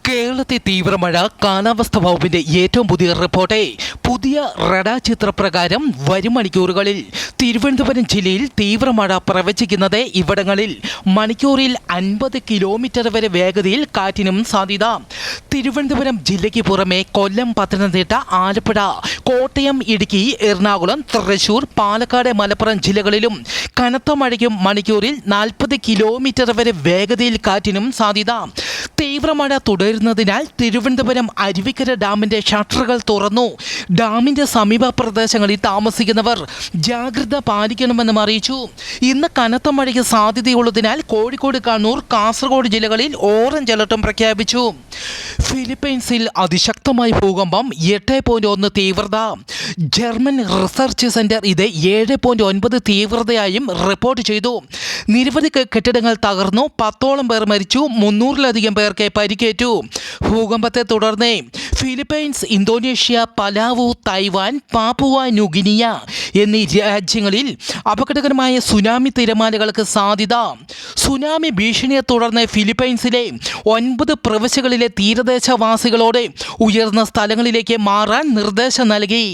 കേരളത്തെ തീവ്രമഴ കാലാവസ്ഥ വകുപ്പിന്റെ ഏറ്റവും പുതിയ റിപ്പോർട്ട്. പുതിയ റഡാർ ചിത്രപ്രകാരം വരും മണിക്കൂറുകളിൽ തിരുവനന്തപുരം ജില്ലയിൽ തീവ്രമഴ പ്രവചിക്കുന്നത് ഇവിടങ്ങളിൽ മണിക്കൂറിൽ 50 കിലോമീറ്റർ വരെ വേഗതയിൽ കാറ്റിനും സാധ്യത. തിരുവനന്തപുരം ജില്ലയ്ക്ക് പുറമെ കൊല്ലം, പത്തനംതിട്ട, ആലപ്പുഴ, കോട്ടയം, ഇടുക്കി, എറണാകുളം, തൃശൂർ, പാലക്കാട്, മലപ്പുറം ജില്ലകളിലും കനത്ത മഴയ്ക്കും മണിക്കൂറിൽ 40 കിലോമീറ്റർ വരെ വേഗതയിൽ കാറ്റിനും സാധ്യത. തീവ്രമഴ തുടരുന്നതിനാൽ തിരുവനന്തപുരം അരുവിക്കര ഡാമിന്റെ ഷട്ടറുകൾ തുറന്നു. ഡാമിന്റെ സമീപ പ്രദേശങ്ങളിൽ താമസിക്കുന്നവർ ജാഗ്രത പാലിക്കണമെന്നും അറിയിച്ചു. ഇന്ന് കനത്ത മഴയ്ക്ക് സാധ്യതയുള്ളതിനാൽ കോഴിക്കോട്, കണ്ണൂർ, കാസർഗോഡ് ജില്ലകളിൽ ഓറഞ്ച് അലർട്ടും പ്രഖ്യാപിച്ചു. ഫിലിപ്പൈൻസിൽ അതിശക്തമായ ഭൂകമ്പം 8.1 തീവ്രത. ജർമ്മൻ റിസർച്ച് സെന്റർ ഇത് 7.9 തീവ്രതയായും റിപ്പോർട്ട് ചെയ്തു. നിരവധി കെട്ടിടങ്ങൾ തകർന്നു, 10ഓളം പേർ മരിച്ചു, 300-ലധികം പേർക്ക് പരിക്കേറ്റു. ഭൂകമ്പത്തെ തുടർന്ന് Philippines, Indonesia, Palau, Taiwan, Papua New Guinea എന്നീ രാജ്യങ്ങളിൽ അപകടകരമായ സുനാമി തിരമാലകൾക്ക് സാധ്യത. സുനാമി ഭീഷണിയെ തുടർന്ന് ഫിലിപ്പൈൻസിലെ 9 പ്രവിശ്യകളിലെ തീരദേശവാസികളോട് ഉയർന്ന സ്ഥലങ്ങളിലേക്ക് മാറാൻ നിർദ്ദേശം നൽകി.